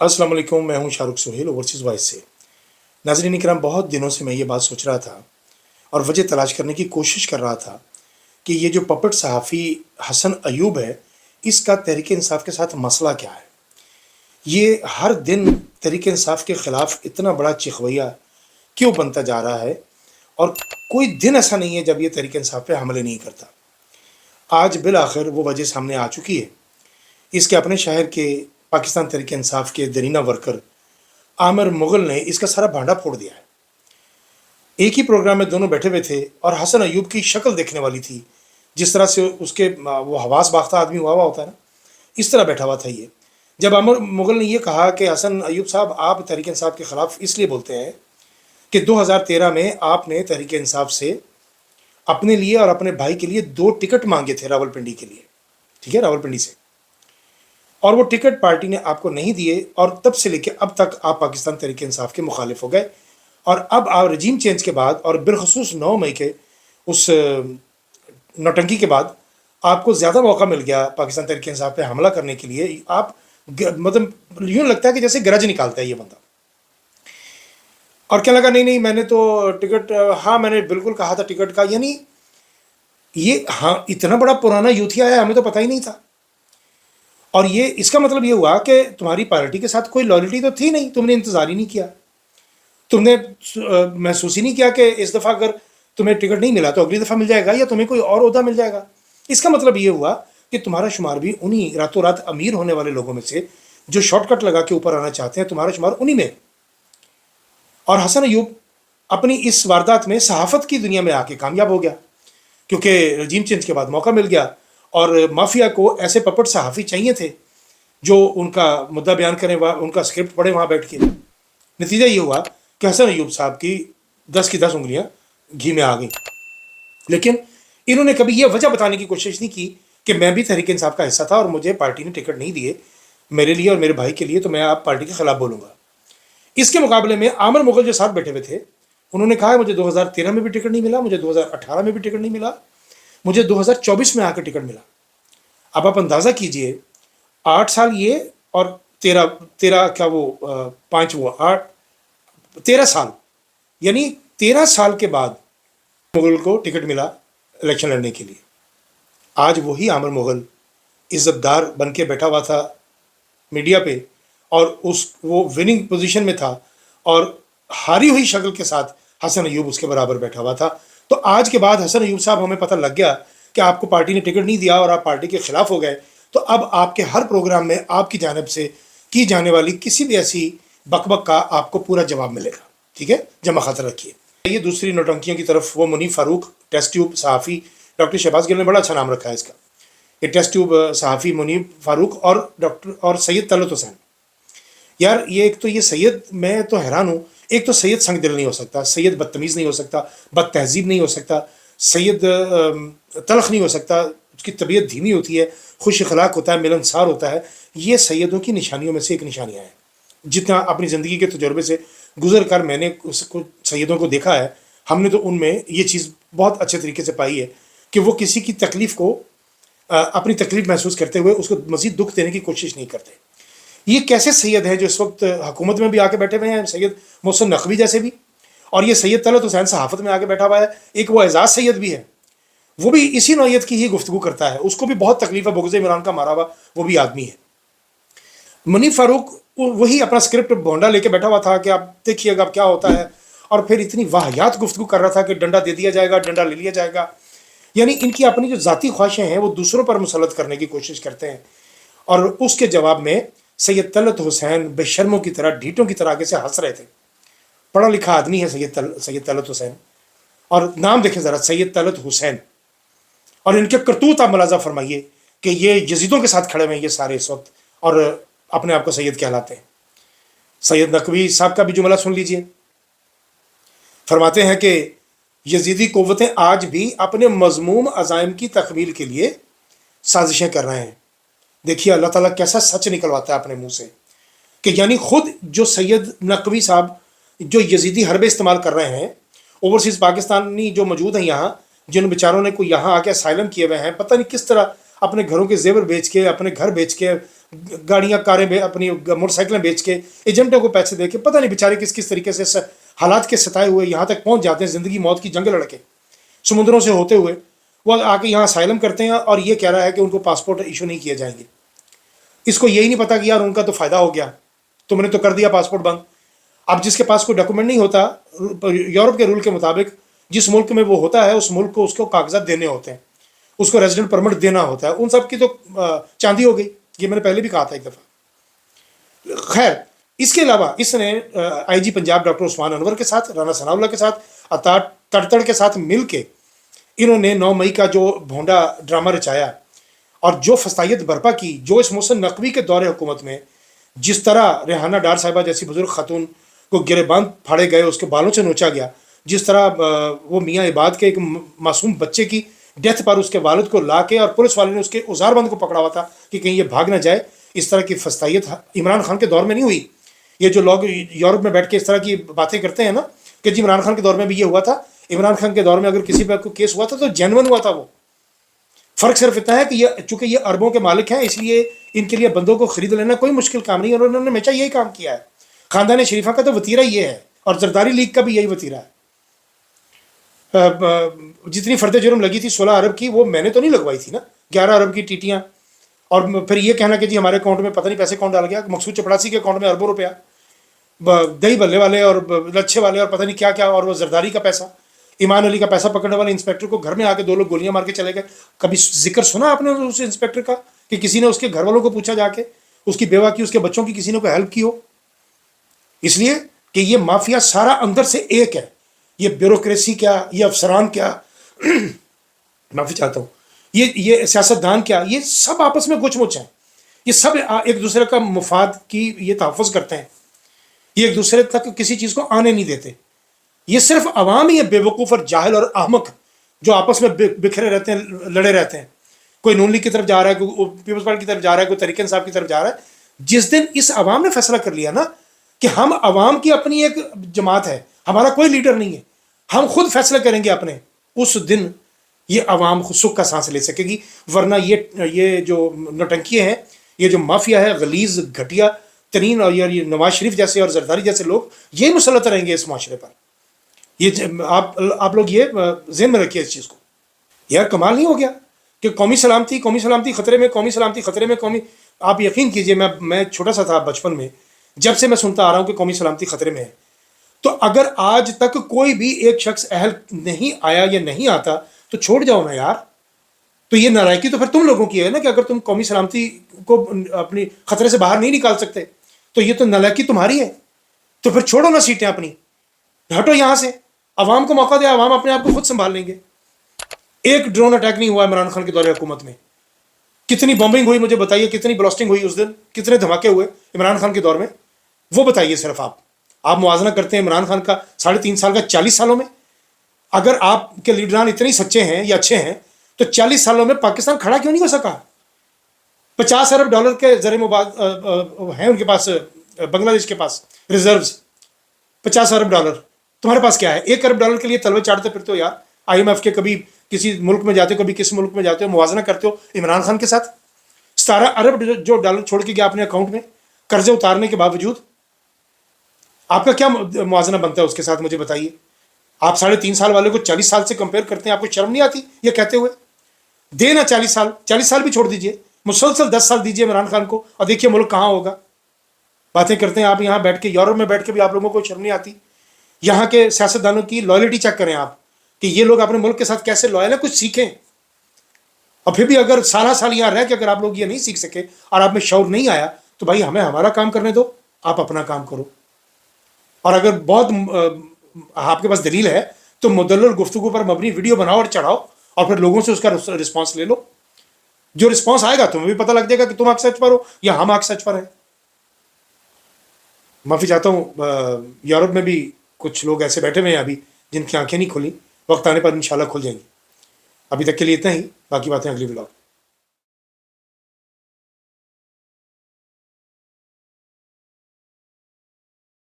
अस्सलाम वालेकुम, मैं हूं शाहरुख सुहेल ओवरसीज़ वॉइस से। नाज़रीन इकराम, बहुत दिनों से मैं ये बात सोच रहा था और वजह तलाश करने की कोशिश कर रहा था कि ये जो पपेट सहाफ़ी हसन अयूब है, इसका तहरीक इंसाफ के साथ मसला क्या है? ये हर दिन तहरीक इंसाफ के ख़िलाफ़ इतना बड़ा चिखवैया क्यों बनता जा रहा है? और कोई दिन ऐसा नहीं है जब ये तहरीक इंसाफ पे हमले नहीं करता। आज बिल आखिर वो वजह सामने आ चुकी है। इसके अपने शहर के पाकिस्तान तहरीक इंसाफ के दरीना वर्कर आमिर मुगल ने इसका सारा भांडा फोड़ दिया है। एक ही प्रोग्राम में दोनों बैठे हुए थे और हसन अयूब की शक्ल देखने वाली थी। जिस तरह से उसके वो हवास बाख्ता आदमी हुआ होता है ना, इस तरह बैठा हुआ था ये। जब आमिर मुगल ने ये कहा कि हसन अयूब साहब, आप तहरीक इंसाफ के ख़िलाफ़ इसलिए बोलते हैं कि 2013 में आपने तहरीक इंसाफ से अपने लिए और अपने भाई के लिए 2 टिकट मांगे थे रावलपिंडी के लिए, ठीक है, रावलपिंडी से, और वो टिकट पार्टी ने आपको नहीं दिए और तब से लेकर अब तक आप पाकिस्तान तहरीक इंसाफ के मुखालिफ हो गए। और अब आप रजीम चेंज के बाद और बिलखसूस 9 मई के उस नौटंकी के बाद आपको ज़्यादा मौका मिल गया पाकिस्तान तहरीक इंसाफ पे हमला करने के लिए। आप मतलब यूँ लगता है कि जैसे गरज निकालता है ये बंदा। और क्या लगा, नहीं नहीं मैंने तो टिकट, हाँ मैंने बिल्कुल कहा था टिकट का, यानी ये हाँ इतना बड़ा पुराना यूथिया है, हमें तो पता ही नहीं था। और ये इसका मतलब ये हुआ कि तुम्हारी पार्टी के साथ कोई लॉयल्टी तो थी नहीं, तुमने इंतज़ार ही नहीं किया, तुमने महसूस ही नहीं किया कि इस दफ़ा अगर तुम्हें टिकट नहीं मिला तो अगली दफ़ा मिल जाएगा या तुम्हें कोई और ओहदा मिल जाएगा। इसका मतलब ये हुआ कि तुम्हारा शुमार भी उन्हीं रातों रात अमीर होने वाले लोगों में से जो शॉर्टकट लगा के ऊपर आना चाहते हैं, तुम्हारा शुमार उन्हीं में। और हसन अयूब अपनी इस वारदात में सहाफ़त की दुनिया में आके कामयाब हो गया, क्योंकि रजीम चेंज के बाद मौका मिल गया और माफिया को ऐसे पपट सहाफ़ी चाहिए थे जो उनका मुद्दा बयान करें, वह उनका स्क्रिप्ट पढ़े वहाँ बैठ के। नतीजा ये हुआ कि हसन अयूब साहब की 10 की 10 उंगलियाँ घी में आ गई। लेकिन इन्होंने कभी यह वजह बताने की कोशिश नहीं की कि मैं भी तहरीक इंसाफ का हिस्सा था और मुझे पार्टी ने टिकट नहीं दिए मेरे लिए और मेरे भाई के लिए, तो मैं आप पार्टी के खिलाफ बोलूँगा। इसके मुकाबले में आमिर मुगल जो साथ बैठे हुए थे, उन्होंने कहा मुझे 2013 में भी टिकट नहीं मिला, मुझे 2018 में भी टिकट नहीं मिला, मुझे 2024 में आकर टिकट मिला। अब आप अंदाज़ा कीजिए, 8 साल ये और 13 क्या वो 5 वो 8 13 साल, यानी 13 साल के बाद मुगल को टिकट मिला इलेक्शन लड़ने के लिए। आज वही आमिर मुगल इज़्ज़तदार बन के बैठा हुआ था मीडिया पे और वो विनिंग पोजीशन में था और हारी हुई शक्ल के साथ हसन अयूब उसके बराबर बैठा हुआ था। तो आज के बाद हसन अयूब साहब, हमें पता लग गया कि आपको पार्टी ने टिकट नहीं दिया और आप पार्टी के खिलाफ हो गए, तो अब आपके हर प्रोग्राम में आपकी जानिब से की जाने वाली किसी भी ऐसी बकबक का आपको पूरा जवाब मिलेगा, ठीक है, जमा खातर रखिए। ये दूसरी नौटंकियों की तरफ वो मुनीफ फारूक, टेस्ट ट्यूब सहाफ़ी, डॉक्टर शहबाज गिल ने बड़ा अच्छा नाम रखा है इसका, ये टेस्ट ट्यूब सहाफ़ी मुनीफ फारूक और सैयद तलत हुसैन। यार ये एक तो ये सैयद, मैं तो हैरान हूँ, एक तो सैयद संग दिल नहीं हो सकता, सैयद बदतमीज़ नहीं हो सकता, बद तहजीब नहीं हो सकता, सैयद तलख नहीं हो सकता, उसकी तबीयत धीमी होती है, खुश अखलाक होता है, मिलनसार होता है। ये सैयदों की निशानियों में से एक निशानियाँ हैं। जितना अपनी ज़िंदगी के तजुर्बे से गुजर कर मैंने उसको सैयदों को देखा है, हमने तो उनमें ये चीज़ बहुत अच्छे तरीके से पाई है कि वो किसी की तकलीफ़ को अपनी तकलीफ़ महसूस करते हुए उसको मज़ीद दुख देने की कोशिश नहीं करते। ये कैसे सैयद हैं जो इस वक्त हुकूमत में भी आके बैठे हुए हैं, सैयद मोहसिन नकवी जैसे भी, और ये सैयद तलत हुसैन सहाफ़त में आके बैठा हुआ है। एक वो एजाज सैयद भी है, वो भी इसी नौयत की ही गुफ्तगू करता है, उसको भी बहुत तकलीफ है, बुग़्ज़ इमरान का मारा हुआ वो भी आदमी है। मुनीफ फारूक वही अपना स्क्रिप्ट भोंडा लेके बैठा हुआ था कि आप देखिएगा अब क्या होता है, और फिर इतनी वाहियात गुफ्तगू कर रहा था कि डंडा दे दिया जाएगा, डंडा ले लिया जाएगा। यानी इनकी अपनी जो ज़ाती ख्वाहिशें हैं वो दूसरों पर मुसलत करने की कोशिश करते हैं, और उसके जवाब में सैयद तलत हुसैन बेशर्मों की तरह, ढीठों की तरह आगे से हंस रहे थे। पढ़ा लिखा आदमी है सैयद तलत हुसैन, और नाम देखें ज़रा, सैयद तलत हुसैन, और इनके करतूत आप मुलाजा फरमाइए कि ये यजीदों के साथ खड़े हुए हैं ये सारे इस वक्त, और अपने आप को सैयद कहलाते हैं। सैयद नकवी साहब का भी जुमला सुन लीजिए, फरमाते हैं कि यजीदी क़ुव्वतें आज भी अपने मज़मूम अज़ाइम की तकमील के लिए साजिशें कर रहे हैं। देखिए अल्लाह ताला कैसा सच निकलवाता है अपने मुंह से, कि यानी खुद जो सैयद नकवी साहब जो यजीदी हरबे इस्तेमाल कर रहे हैं, ओवरसीज़ पाकिस्तानी जो मौजूद हैं यहाँ, जिन बेचारों ने कोई यहाँ आके असाइलम किए हुए हैं, पता नहीं किस तरह अपने घरों के जेवर बेच के, अपने घर बेच के, گاڑیاں کاریں اپنی موٹر سائیکلیں بیچ کے ایجنٹوں کو پیسے دے کے پتہ نہیں بیچارے کس کس طریقے سے حالات کے ستائے ہوئے یہاں تک پہنچ جاتے ہیں، زندگی موت کی جنگ لڑ کے سمندروں سے ہوتے ہوئے وہ آ کے یہاں اسائلم کرتے ہیں، اور یہ کہہ رہا ہے کہ ان کو پاسپورٹ ایشو نہیں کیے جائیں گے۔ اس کو یہی نہیں پتا کہ یار ان کا تو فائدہ ہو گیا، تم نے تو کر دیا پاسپورٹ بند۔ اب جس کے پاس کوئی ڈاکومنٹ نہیں ہوتا، یورپ کے رول کے مطابق جس ملک میں وہ ہوتا ہے اس ملک کو اس کو کاغذات دینے ہوتے ہیں، اس کو ریزیڈنٹ پرمٹ دینا ہوتا ہے، ان سب کی تو چاندی ہو گئی، یہ میں نے پہلے بھی کہا تھا ایک دفعہ۔ خیر، اس کے علاوہ اس نے آئی جی پنجاب ڈاکٹر عثمان انور کے ساتھ، رانا ثناء اللہ کے ساتھ، عطا تڑتڑ کے ساتھ مل کے انہوں نے 9 مئی کا جو بھونڈا ڈرامہ رچایا اور جو فسطائیت برپا کی، جو اس محسن نقوی کے دور حکومت میں جس طرح ریحانہ ڈار صاحبہ جیسی بزرگ خاتون کو گرے باندھ پھاڑے گئے، اس کے بالوں سے نوچا گیا، جس طرح وہ میاں عباد کے ایک معصوم بچے کی ڈیتھ پر اس کے والد کو لا کے اور پولیس والے نے اس کے اوزار بند کو پکڑا ہوا تھا کہ کہیں یہ بھاگ نہ جائے، اس طرح کی فسطائیت عمران خان کے دور میں نہیں ہوئی۔ یہ جو لوگ یورپ میں بیٹھ کے اس طرح کی باتیں کرتے ہیں نا کہ جی عمران خان کے دور میں بھی یہ ہوا تھا، عمران خان کے دور میں اگر کسی پہ کوئی کیس ہوا تھا تو جینون ہوا تھا۔ وہ فرق صرف اتنا ہے کہ یہ چونکہ یہ اربوں کے مالک ہیں، اس لیے ان کے لیے بندوں کو خرید لینا کوئی مشکل کام نہیں ہے، اور انہوں نے ہمیشہ یہی کام کیا ہے۔ خاندان شریفہ کا تو وتیرہ یہ ہے، اور زرداری لیگ کا بھی یہی وتیرہ ہے۔ جتنی فرد جرم لگی تھی 16 ارب کی، وہ میں نے تو نہیں لگوائی تھی نا، 11 ارب کی ٹیٹیاں، اور پھر یہ کہنا کہ جی ہمارے اکاؤنٹ میں پتہ نہیں پیسے کون ڈال گیا، مقصود چپڑاسی کے اکاؤنٹ میں اربوں روپیہ، دہی بلے والے اور لچھے والے اور پتہ نہیں کیا کیا، اور وہ زرداری کا پیسہ، ایمان علی کا پیسہ پکڑنے والے انسپیکٹر کو گھر میں آ کے 2 لوگ گولیاں مار کے چلے گئے۔ کبھی ذکر سنا آپ نے اس انسپیکٹر کا کہ کسی نے اس کے گھر والوں کو پوچھا جا کے، اس کی بیوہ کی، اس کے بچوں کی کسی نے کوئی ہیلپ کی ہو؟ اس لیے کہ یہ مافیا سارا اندر سے ایک ہے، یہ بیوروکریسی کیا، یہ افسران کیا معافی چاہتا ہوں، یہ سیاستدان کیا، یہ سب آپس میں گچ مچ ہیں، یہ سب ایک دوسرے کا مفاد کی یہ تحفظ کرتے ہیں، یہ ایک دوسرے تک کسی چیز کو آنے نہیں دیتے۔ یہ صرف عوام ہی ہے بے وقوف اور جاہل اور احمق جو آپس میں بکھرے رہتے ہیں، لڑے رہتے ہیں، کوئی نون لیگ کی طرف جا رہا ہے، کوئی پیپلز پارٹی کی طرف جا رہا ہے، کوئی تحریک انصاف کی طرف جا رہا ہے۔ جس دن اس عوام نے فیصلہ کر لیا نا کہ ہم عوام کی اپنی ایک جماعت ہے، ہمارا کوئی لیڈر نہیں ہے، ہم خود فیصلہ کریں گے اپنے، اس دن یہ عوام سکھ کا سانس لے سکے گی۔ ورنہ یہ جو نوٹنکی ہیں، یہ جو مافیا ہے غلیظ گھٹیا ترین، اور یہ نواز شریف جیسے اور زرداری جیسے لوگ یہ مسلط رہیں گے اس معاشرے پر۔ یہ آپ لوگ یہ ذہن میں رکھیے اس چیز کو۔ یار کمال نہیں ہو گیا کہ قومی سلامتی خطرے میں، قومی سلامتی خطرے میں، قومی، آپ یقین کیجئے میں چھوٹا سا تھا بچپن میں، جب سے میں سنتا آ رہا ہوں کہ قومی سلامتی خطرے میں ہے، تو اگر آج تک کوئی بھی ایک شخص اہل نہیں آیا یا نہیں آتا تو چھوڑ جاؤ نا یار۔ تو یہ نالائکی تو پھر تم لوگوں کی ہے نا کہ اگر تم قومی سلامتی کو اپنی خطرے سے باہر نہیں نکال سکتے تو یہ تو نالائکی تمہاری ہے، تو پھر چھوڑو نا سیٹیں اپنی، ہٹو یہاں سے، عوام کو موقع دے، عوام اپنے آپ کو خود سنبھال لیں گے۔ ایک ڈرون اٹیک نہیں ہوا عمران خان کے دور حکومت میں، کتنی بمبنگ ہوئی مجھے بتائیے، کتنی بلاسٹنگ ہوئی اس دن، کتنے دھماکے ہوئے عمران خان کے دور میں، وہ بتائیے صرف آپ موازنہ کرتے ہیں عمران خان کا 3.5 سال کا 40 سالوں میں۔ اگر آپ کے لیڈران اتنے سچے ہیں یا اچھے ہیں تو 40 سالوں میں پاکستان کھڑا کیوں نہیں ہو سکا؟ 50 ارب ڈالر کے زر مباد ہیں ان کے پاس، بنگلہ دیش کے پاس ریزروز 50 ارب ڈالر، تمہارے پاس کیا ہے؟ 1 ارب ڈالر کے لیے تلوے چاٹتے پھرتے ہو یار، آئی ایم ایف کے، کبھی کسی ملک میں جاتے ہو، کبھی کس ملک میں جاتے ہو، موازنہ کرتے ہو عمران خان کے ساتھ۔ 17 ارب جو ڈالر چھوڑ کے گیا اپنے اکاؤنٹ میں قرضے اتارنے کے باوجود، آپ کا کیا موازنہ بنتا ہے اس کے ساتھ مجھے بتائیے؟ آپ 3.5 سال والے کو 40 سال سے کمپیئر کرتے ہیں، آپ کو شرم نہیں آتی یہ کہتے ہوئے؟ دینا 40 سال بھی چھوڑ دیجئے، مسلسل 10 سال دیجئے عمران خان کو، اور دیکھیے ملک کہاں ہوگا۔ باتیں کرتے ہیں آپ یہاں بیٹھ کے، یورپ میں بیٹھ کے بھی آپ لوگوں کو شرم نہیں آتی؟ یہاں کے سیاستدانوں کی لائلٹی چیک کریں آپ کہ یہ لوگ اپنے ملک کے ساتھ کیسے لائل ہیں، کچھ سیکھیں۔ اور پھر بھی اگر سال یہاں رہ کے اگر آپ لوگ یہ نہیں سیکھ سکے اور آپ میں شعور نہیں آیا تو بھائی ہمیں ہمارا کام کرنے دو، آپ اپنا کام کرو۔ اور اگر بہت آپ کے پاس دلیل ہے تو مدلل گفتگو پر مبنی ویڈیو بناؤ اور چڑھاؤ، اور پھر لوگوں سے اس کا رسپانس لے لو۔ جو رسپانس آئے گا تمہیں بھی پتہ لگ جائے گا کہ تم حق سچ پر ہو یا ہم حق سچ پر ہیں۔ معافی چاہتا ہوں، یورپ میں بھی کچھ لوگ ایسے بیٹھے ہوئے ہیں ابھی جن کی آنکھیں نہیں کھلی، وقت آنے پر انشاءاللہ کھل جائیں گی۔ ابھی تک کے لیے اتنا ہی، باقی باتیں اگلی ولاگ۔